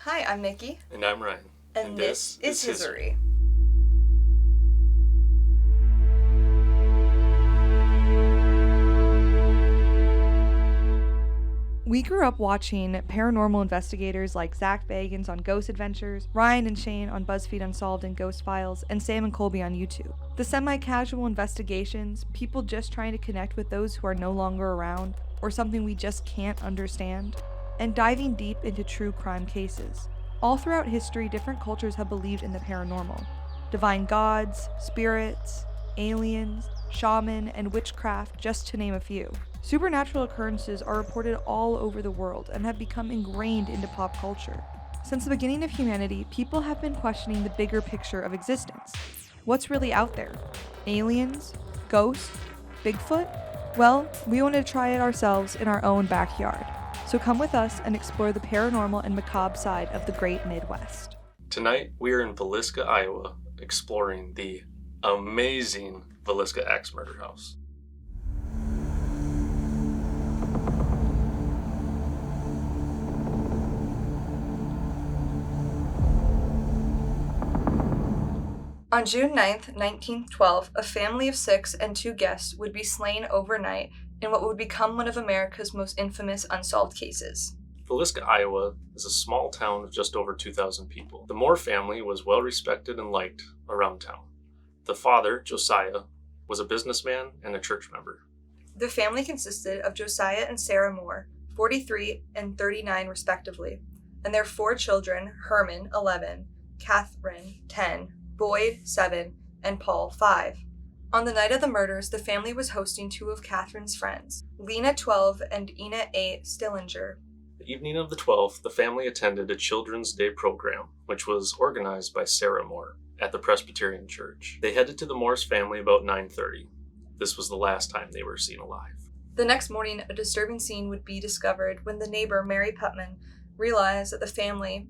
Hi, I'm Nikki. And I'm Ryan. And this is Hiseerie. We grew up watching paranormal investigators like Zach Bagans on Ghost Adventures, Ryan and Shane on BuzzFeed Unsolved and Ghost Files, and Sam and Colby on YouTube. The semi-casual investigations, people just trying to connect with those who are no longer around, or something we just can't understand, and diving deep into true crime cases. All throughout history, different cultures have believed in the paranormal. Divine gods, spirits, aliens, shaman, and witchcraft, just to name a few. Supernatural occurrences are reported all over the world and have become ingrained into pop culture. Since the beginning of humanity, people have been questioning the bigger picture of existence. What's really out there? Aliens? Ghosts? Bigfoot? Well, we wanted to try it ourselves in our own backyard. So come with us and explore the paranormal and macabre side of the great Midwest. Tonight, we are in Villisca, Iowa, exploring the amazing Villisca Axe Murder House. On June 9th, 1912, a family of 6 and 2 guests would be slain overnight in what would become one of America's most infamous unsolved cases. Villisca, Iowa is a small town of just over 2,000 people. The Moore family was well respected and liked around town. The father, Josiah, was a businessman and a church member. The family consisted of Josiah and Sarah Moore, 43 and 39 respectively, and their 4 children, Herman, 11, Catherine, 10, Boyd, 7, and Paul, 5. On the night of the murders, the family was hosting 2 of Catherine's friends, Lena, 12, and Ina, 8, Stillinger. The evening of the 12th, the family attended a Children's Day program, which was organized by Sarah Moore at the Presbyterian Church. They headed to the Moore's family about 9:30. This was the last time they were seen alive. The next morning, a disturbing scene would be discovered when the neighbor, Mary Putman, realized that the family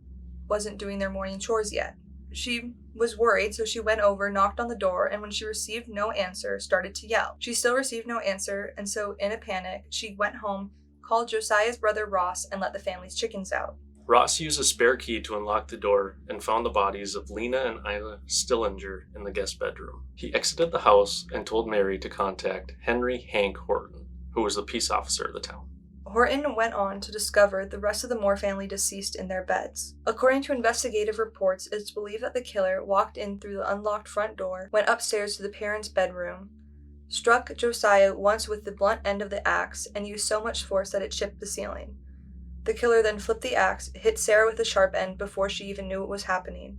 wasn't doing their morning chores yet. She was worried, so she went over, knocked on the door, and when she received no answer, started to yell. She still received no answer, and so in a panic, she went home, called Josiah's brother Ross, and let the family's chickens out. Ross used a spare key to unlock the door and found the bodies of Lena and Ina Stillinger in the guest bedroom. He exited the house and told Mary to contact Henry Hank Horton, who was the peace officer of the town. Horton went on to discover the rest of the Moore family deceased in their beds. According to investigative reports, it's believed that the killer walked in through the unlocked front door, went upstairs to the parents' bedroom, struck Josiah once with the blunt end of the axe, and used so much force that it chipped the ceiling. The killer then flipped the axe, hit Sarah with the sharp end before she even knew what was happening,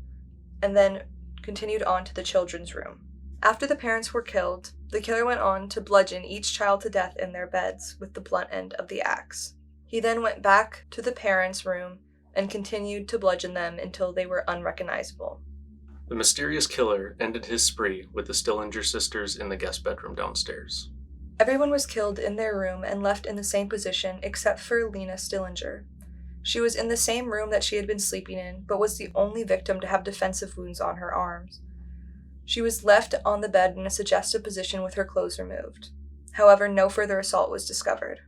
and then continued on to the children's room. After the parents were killed, the killer went on to bludgeon each child to death in their beds with the blunt end of the axe. He then went back to the parents' room and continued to bludgeon them until they were unrecognizable. The mysterious killer ended his spree with the Stillinger sisters in the guest bedroom downstairs. Everyone was killed in their room and left in the same position except for Lena Stillinger. She was in the same room that she had been sleeping in, but was the only victim to have defensive wounds on her arms. She was left on the bed in a suggestive position with her clothes removed. However, no further assault was discovered.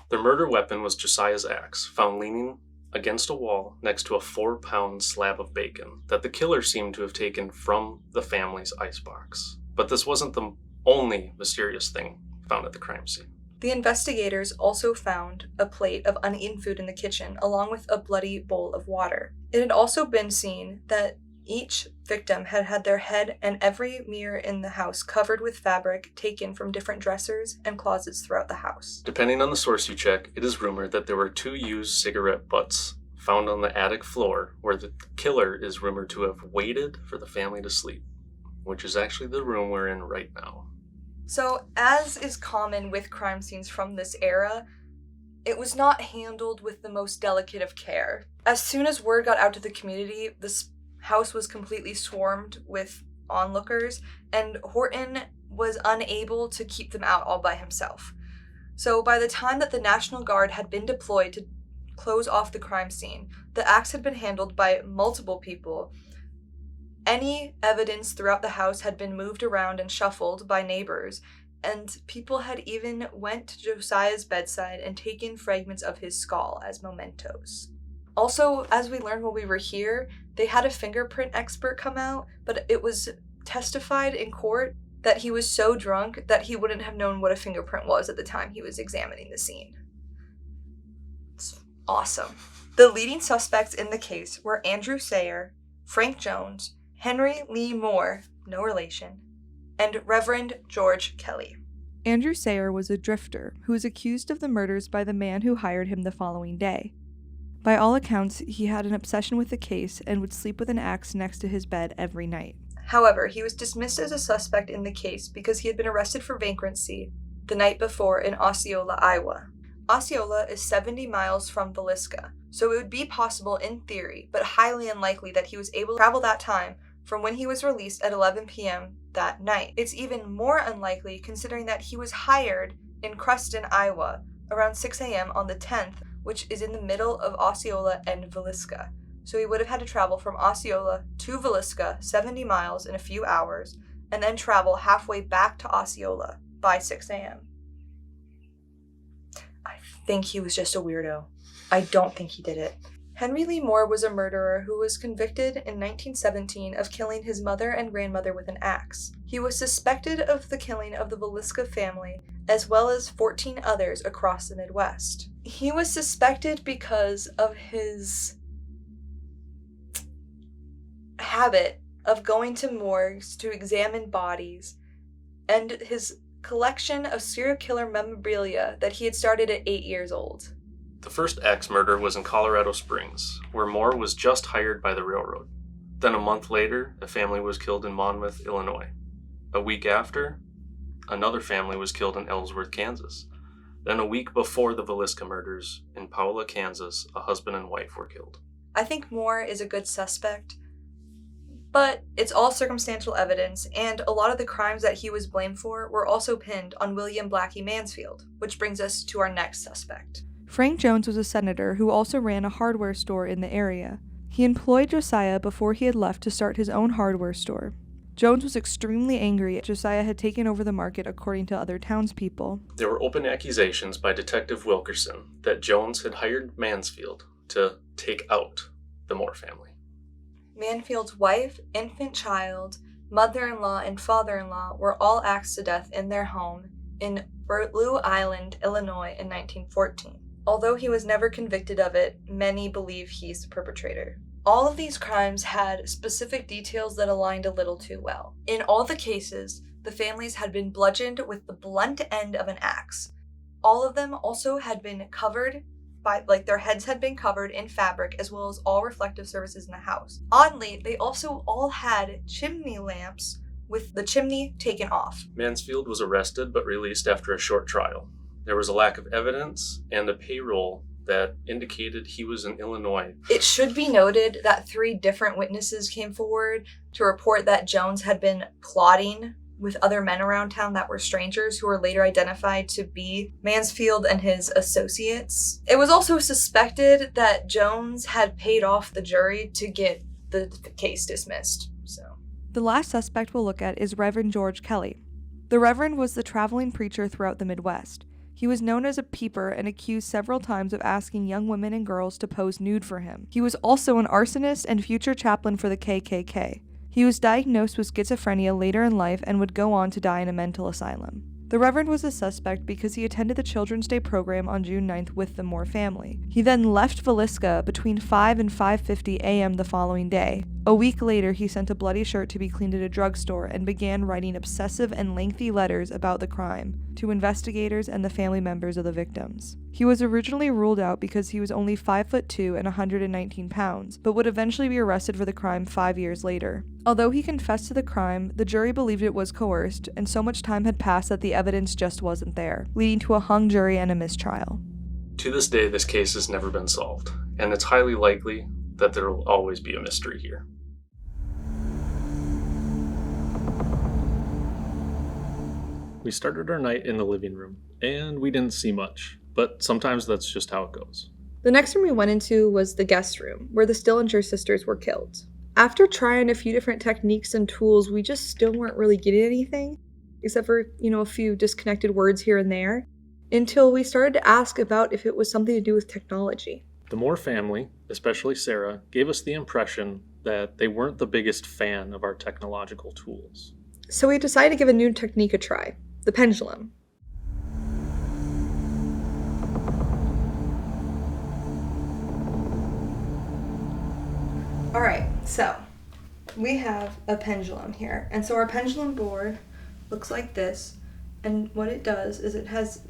The murder weapon was Josiah's axe, found leaning against a wall next to a 4-pound slab of bacon that the killer seemed to have taken from the family's icebox. But this wasn't the only mysterious thing found at the crime scene. The investigators also found a plate of uneaten food in the kitchen, along with a bloody bowl of water. It had also been seen that each victim had had their head and every mirror in the house covered with fabric taken from different dressers and closets throughout the house. Depending on the source you check, it is rumored that there were 2 used cigarette butts found on the attic floor where the killer is rumored to have waited for the family to sleep, which is actually the room we're in right now. So, as is common with crime scenes from this era, it was not handled with the most delicate of care. As soon as word got out to the community, this house was completely swarmed with onlookers, and Horton was unable to keep them out all by himself. So by the time that the National Guard had been deployed to close off the crime scene, the axe had been handled by multiple people. Any evidence throughout the house had been moved around and shuffled by neighbors, and people had even went to Josiah's bedside and taken fragments of his skull as mementos. Also, as we learned while we were here, they had a fingerprint expert come out, but it was testified in court that he was so drunk that he wouldn't have known what a fingerprint was at the time he was examining the scene. It's awesome. The leading suspects in the case were Andrew Sayer, Frank Jones, Henry Lee Moore, no relation, and Reverend George Kelly. Andrew Sayer was a drifter who was accused of the murders by the man who hired him the following day. By all accounts, he had an obsession with the case and would sleep with an axe next to his bed every night. However, he was dismissed as a suspect in the case because he had been arrested for vagrancy the night before in Osceola, Iowa. Osceola is 70 miles from Villisca, so it would be possible in theory, but highly unlikely that he was able to travel that time from when he was released at 11 p.m. that night. It's even more unlikely considering that he was hired in Creston, Iowa, around 6 a.m. on the 10th, which is in the middle of Osceola and Villisca. So he would have had to travel from Osceola to Villisca, 70 miles in a few hours, and then travel halfway back to Osceola by 6 a.m. I think he was just a weirdo. I don't think he did it. Henry Lee Moore was a murderer who was convicted in 1917 of killing his mother and grandmother with an axe. He was suspected of the killing of the Villisca family, as well as 14 others across the Midwest. He was suspected because of his habit of going to morgues to examine bodies and his collection of serial killer memorabilia that he had started at 8 years old. The first axe murder was in Colorado Springs, where Moore was just hired by the railroad. Then a month later, a family was killed in Monmouth, Illinois. A week after, another family was killed in Ellsworth, Kansas. Then a week before the Villisca murders, in Paola, Kansas, a husband and wife were killed. I think Moore is a good suspect, but it's all circumstantial evidence, and a lot of the crimes that he was blamed for were also pinned on William Blackie Mansfield, which brings us to our next suspect. Frank Jones was a senator who also ran a hardware store in the area. He employed Josiah before he had left to start his own hardware store. Jones was extremely angry Josiah had taken over the market, according to other townspeople. There were open accusations by Detective Wilkerson that Jones had hired Mansfield to take out the Moore family. Mansfield's wife, infant child, mother-in-law, and father-in-law were all axed to death in their home in Blue Island, Illinois in 1914. Although he was never convicted of it, many believe he's the perpetrator. All of these crimes had specific details that aligned a little too well. In all the cases, the families had been bludgeoned with the blunt end of an axe. All of them also had been covered their heads had been covered in fabric, as well as all reflective surfaces in the house. Oddly, they also all had chimney lamps with the chimney taken off. Mansfield was arrested but released after a short trial. There was a lack of evidence and a payroll that indicated he was in Illinois. It should be noted that 3 different witnesses came forward to report that Jones had been plotting with other men around town that were strangers, who were later identified to be Mansfield and his associates. It was also suspected that Jones had paid off the jury to get the case dismissed. The last suspect we'll look at is Reverend George Kelly. The Reverend was the traveling preacher throughout the Midwest. He was known as a peeper and accused several times of asking young women and girls to pose nude for him. He was also an arsonist and future chaplain for the KKK. He was diagnosed with schizophrenia later in life and would go on to die in a mental asylum. The Reverend was a suspect because he attended the Children's Day program on June 9th with the Moore family. He then left Villisca between 5 and 5:50 a.m. the following day. A week later, he sent a bloody shirt to be cleaned at a drugstore and began writing obsessive and lengthy letters about the crime to investigators and the family members of the victims. He was originally ruled out because he was only 5'2" and 119 pounds, but would eventually be arrested for the crime 5 years later. Although he confessed to the crime, the jury believed it was coerced, and so much time had passed that the evidence just wasn't there, leading to a hung jury and a mistrial. To this day, this case has never been solved, and it's highly likely that there will always be a mystery here. We started our night in the living room, and we didn't see much, but sometimes that's just how it goes. The next room we went into was the guest room, where the Stillinger sisters were killed. After trying a few different techniques and tools, we just still weren't really getting anything. except for, a few disconnected words here and there, until we started to ask about if it was something to do with technology. The Moore family, especially Sarah, gave us the impression that they weren't the biggest fan of our technological tools. So we decided to give a new technique a try, the pendulum. Alright, so we have a pendulum here. And so our pendulum board looks like this. And what it does is it has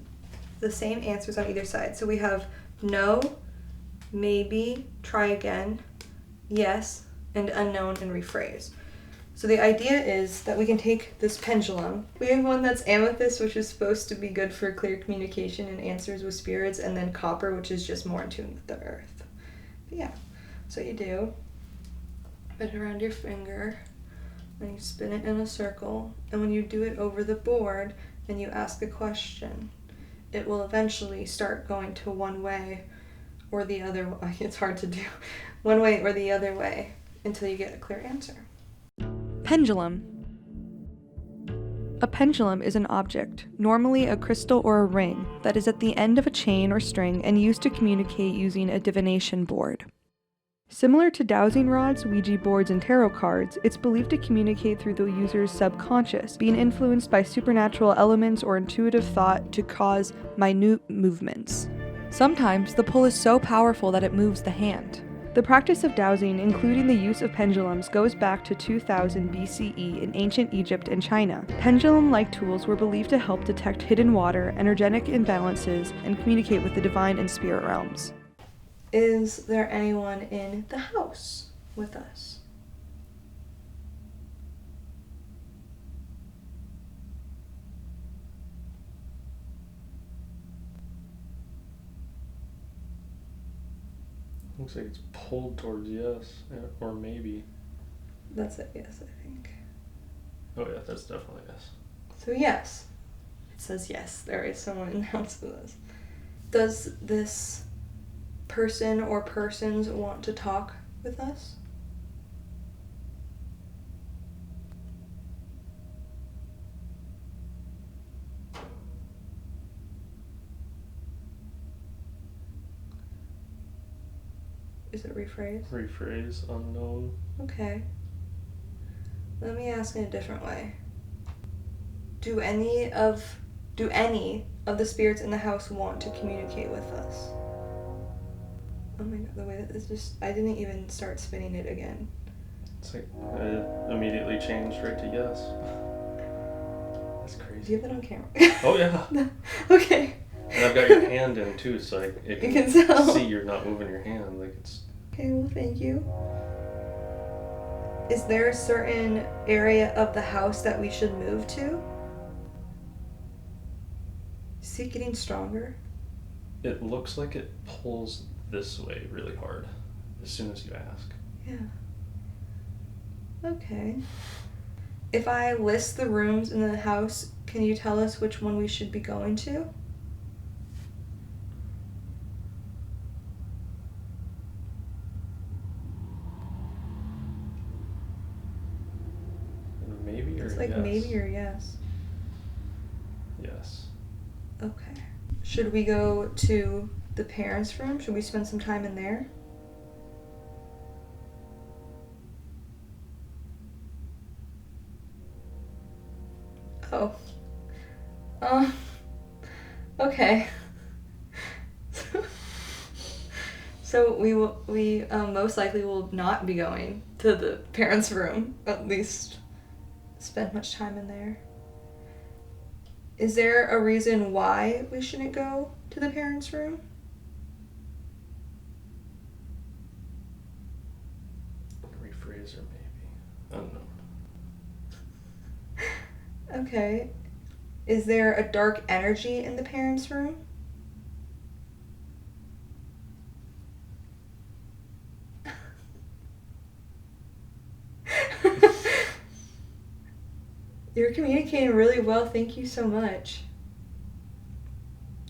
the same answers on either side. So we have no, maybe, try again, yes, and unknown and rephrase. So the idea is that we can take this pendulum. We have one that's amethyst, which is supposed to be good for clear communication and answers with spirits, and then copper, which is just more in tune with the earth. But yeah, so you do, put it around your finger, and you spin it in a circle, and when you do it over the board and you ask a question, it will eventually start going to one way or the other way. It's hard to do. One way or the other way until you get a clear answer. Pendulum. A pendulum is an object, normally a crystal or a ring, that is at the end of a chain or string and used to communicate using a divination board. Similar to dowsing rods, Ouija boards, and tarot cards, it's believed to communicate through the user's subconscious, being influenced by supernatural elements or intuitive thought to cause minute movements. Sometimes the pull is so powerful that it moves the hand. The practice of dowsing, including the use of pendulums, goes back to 2000 BCE in ancient Egypt and China. Pendulum-like tools were believed to help detect hidden water, energetic imbalances, and communicate with the divine and spirit realms. Is there anyone in the house with us? Looks like it's pulled towards yes, or maybe. That's it, yes, I think. Oh yeah, that's definitely yes. So yes. It says yes, there is someone in the house with us. Does this person or persons want to talk with us? Is it rephrase? Rephrase, unknown. Okay. Let me ask in a different way. Do any of the spirits in the house want to communicate with us? Oh my god, the way that this just, I didn't even start spinning it again. It's like, it immediately changed right to yes. That's Do crazy. you have it on camera? Oh yeah. Okay. And I've got your hand in too, so it You can tell. see you're not moving your hand. Like it's. Okay, well, thank you. Is there a certain area of the house that we should move to? Is it getting stronger? It looks like it pulls this way really hard as soon as you ask. Yeah. Okay. If I list the rooms in the house, can you tell us which one we should be going to? Maybe or It's like yes? maybe or yes. Yes. Okay. Should we go to the parents' room? Should we spend some time in there? Oh. Okay. So we most likely will not be going to the parents' room, at least spend much time in there. Is there a reason why we shouldn't go to the parents' room? Rephrase or maybe. Unknown. Okay. Is there a dark energy in the parents' room? You're communicating really well. Thank you so much.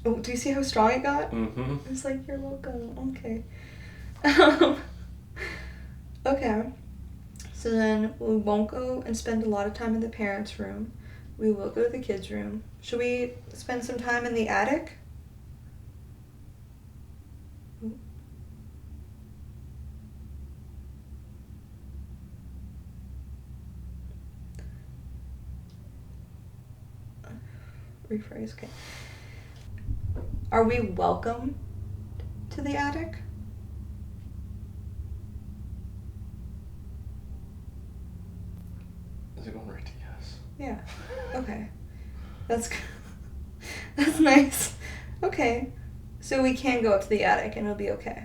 Oh, do you see how strong it got? Mm-hmm. It's like, you're welcome. Okay. Okay. So then we won't go and spend a lot of time in the parents' room. We will go to the kids' room. Should we spend some time in the attic? Rephrase, okay. Are we welcome to the attic? Is it going right to yes? Yeah. Okay. That's that's nice. Okay. So we can go up to the attic and it'll be okay.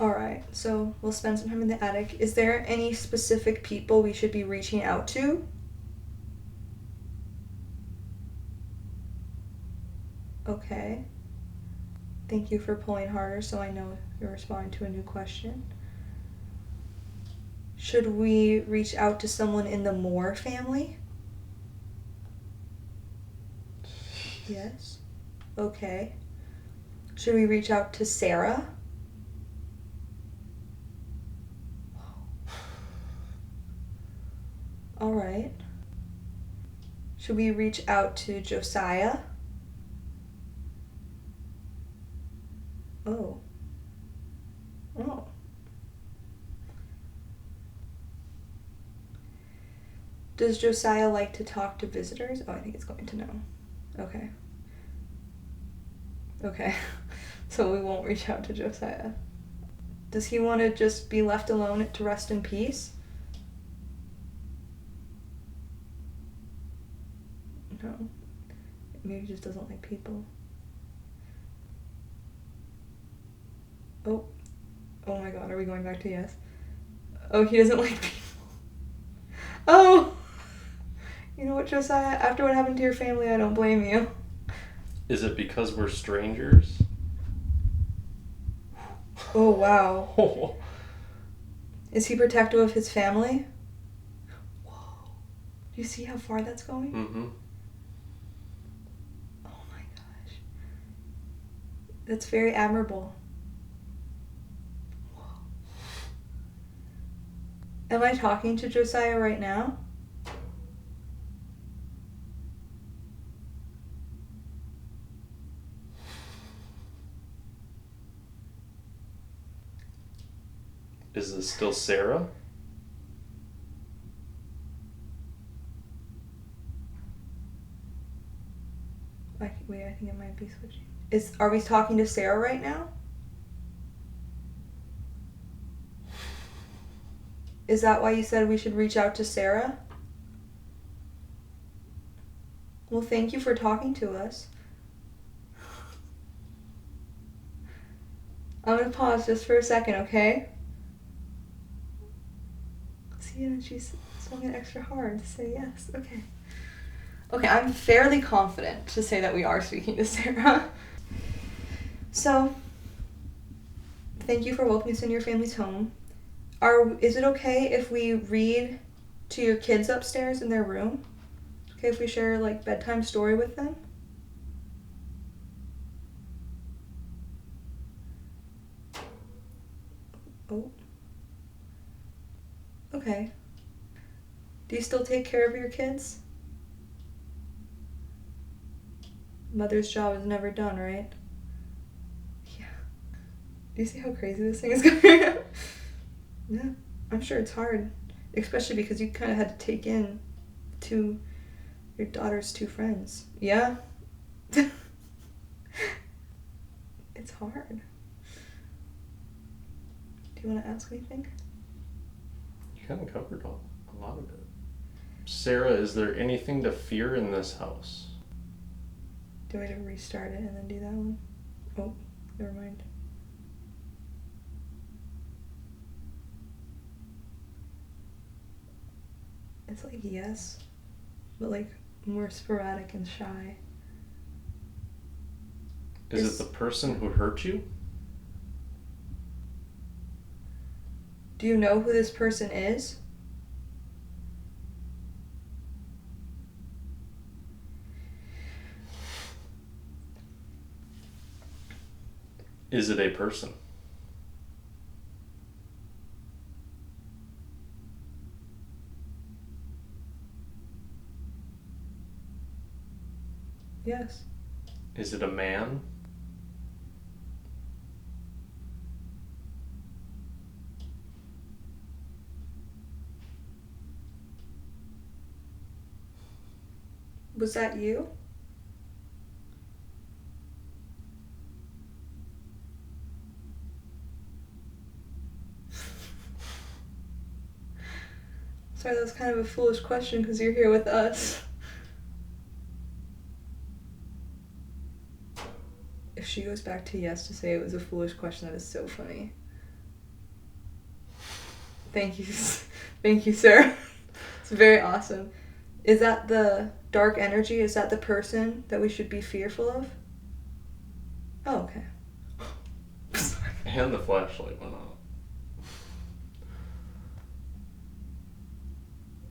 Alright, so we'll spend some time in the attic. Is there any specific people we should be reaching out to? Okay. Thank you for pulling harder so I know you're responding to a new question. Should we reach out to someone in the Moore family? Yes. Okay. Should we reach out to Sarah? All right. Should we reach out to Josiah? Oh. Oh. Does Josiah like to talk to visitors? Oh, I think it's going to no. Okay. Okay. So we won't reach out to Josiah. Does he want to just be left alone to rest in peace? No. Maybe he just doesn't like people. Oh. Oh my god, are we going back to yes? Oh, he doesn't like people. Oh! You know what, Josiah? After what happened to your family, I don't blame you. Is it because we're strangers? Oh, wow. Is he protective of his family? Whoa. Do you see how far that's going? Mm-hmm. Oh my gosh. That's very admirable. Whoa. Am I talking to Josiah right now? Is this still Sarah? Wait, I think it might be switching. Are we talking to Sarah right now? Is that why you said we should reach out to Sarah? Well, thank you for talking to us. I'm gonna pause just for a second, okay? See, and she's swung it extra hard to say yes. Okay. Okay, I'm fairly confident to say that we are speaking to Sarah. So, thank you for welcoming us into your family's home. Is it okay if we read to your kids upstairs in their room? Okay, if we share like bedtime story with them? Oh. Okay. Do you still take care of your kids? Mother's job is never done, right? Yeah. Do you see how crazy this thing is going? Yeah, I'm sure it's hard. Especially because you kind of had to take in your daughter's two friends. Yeah. It's hard. Do you want to ask anything? You kind of covered a lot of it. Sarah, is there anything to fear in this house? Do I have to restart it and then do that one? Oh, never mind. It's like yes, but like more sporadic and shy. Is it the person who hurt you? Do you know who this person is? Is it a person? Yes. Is it a man? Was that you? Sorry, that was kind of a foolish question because you're here with us. If she goes back to yes to say it was a foolish question, that is so funny. Thank you. Thank you, sir. It's very awesome. Is that the dark energy? Is that the person that we should be fearful of? Oh, okay. Sorry. And the flashlight went out.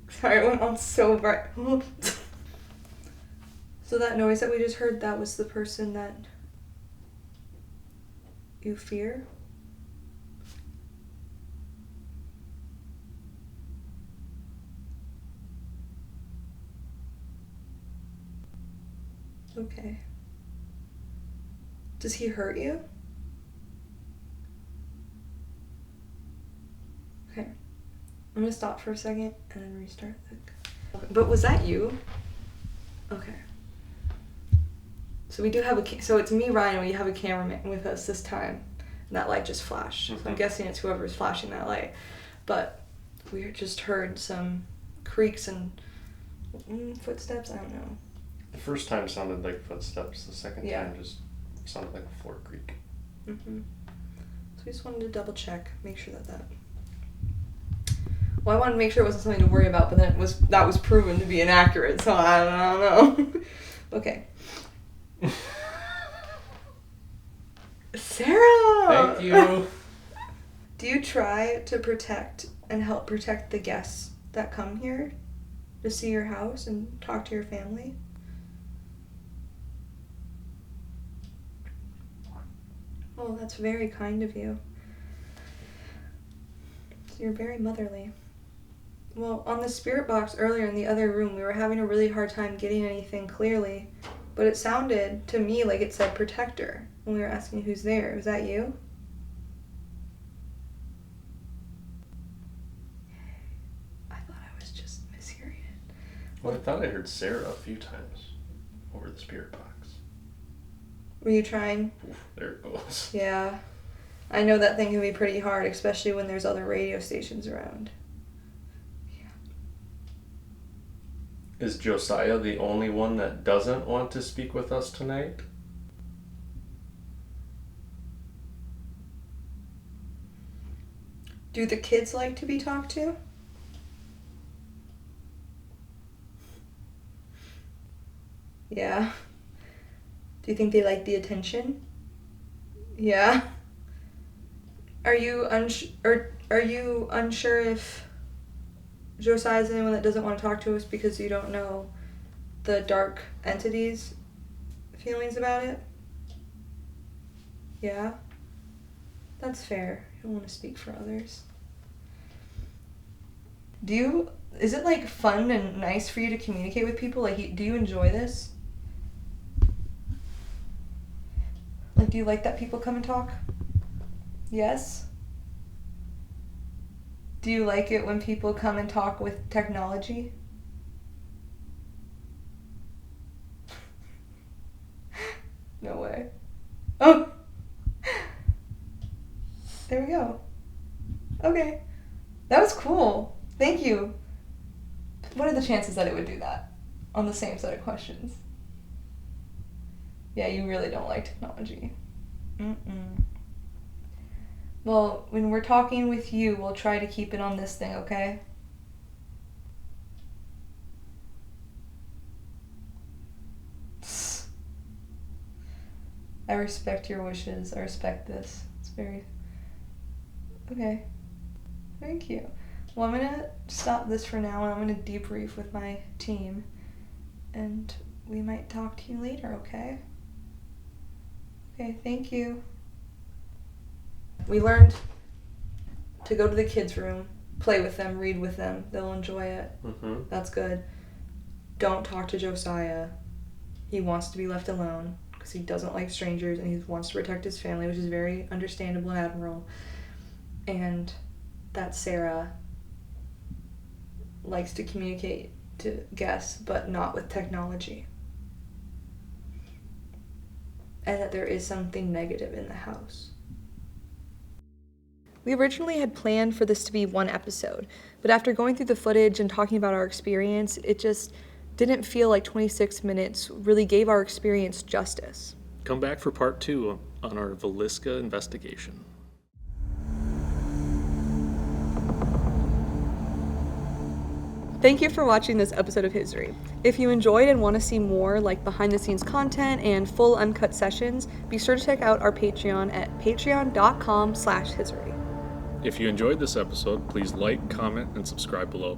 Sorry, it went on so bright. So that noise that we just heard, that was the person that you fear? Okay. Does he hurt you? Okay. I'm gonna stop for a second and then restart. But was that you? Okay. So we do have so it's me, Ryan, and we have a cameraman with us this time. And that light just flashed. Mm-hmm. So I'm guessing it's whoever's flashing that light. But we just heard some creaks and footsteps. I don't know. The first time sounded like footsteps. The second Yeah. time just sounded like a floor creak. Mm-hmm. So we just wanted to double check, make sure that. Well, I wanted to make sure it wasn't something to worry about, but then that was proven to be inaccurate. So I don't know. Okay. Sarah! Thank you. Do you try to protect and help protect the guests that come here to see your house and talk to your family? Oh, that's very kind of you. So you're very motherly. Well, on the spirit box earlier in the other room, we were having a really hard time getting anything clearly, but it sounded to me like it said protector when we were asking who's there. Was that you? I thought I was just mishearing it. Well, I thought I heard Sarah a few times over the spirit box. Were you trying? Oof, there it goes. Yeah. I know that thing can be pretty hard, especially when there's other radio stations around. Is Josiah the only one that doesn't want to speak with us tonight? Do the kids like to be talked to? Yeah. Do you think they like the attention? Yeah. Are you unsure if Josiah's anyone that doesn't want to talk to us because you don't know the dark entity's feelings about it? Yeah. That's fair. You don't want to speak for others. Is it like fun and nice for you to communicate with people? Like, do you enjoy this? Like, do you like that people come and talk? Yes? Do you like it when people come and talk with technology? No way. Oh! There we go. Okay. That was cool. Thank you. What are the chances that it would do that on the same set of questions? Yeah, you really don't like technology. Well, when we're talking with you, we'll try to keep it on this thing, okay? I respect your wishes. I respect this. It's very... Okay. Thank you. Well, I'm gonna stop this for now, and I'm gonna debrief with my team. And we might talk to you later, okay? Okay, thank you. We learned to go to the kids' room, play with them, read with them. They'll enjoy it. Mm-hmm. That's good. Don't talk to Josiah. He wants to be left alone because he doesn't like strangers and he wants to protect his family, which is very understandable and admirable. And that Sarah likes to communicate to guests, but not with technology. And that there is something negative in the house. We originally had planned for this to be one episode, but after going through the footage and talking about our experience, it just didn't feel like 26 minutes really gave our experience justice. Come back for part 2 on our Villisca investigation. Thank you for watching this episode of Hiseerie. If you enjoyed and want to see more like behind-the-scenes content and full uncut sessions, be sure to check out our Patreon at patreon.com/Hiseerie. If you enjoyed this episode, please like, comment, and subscribe below.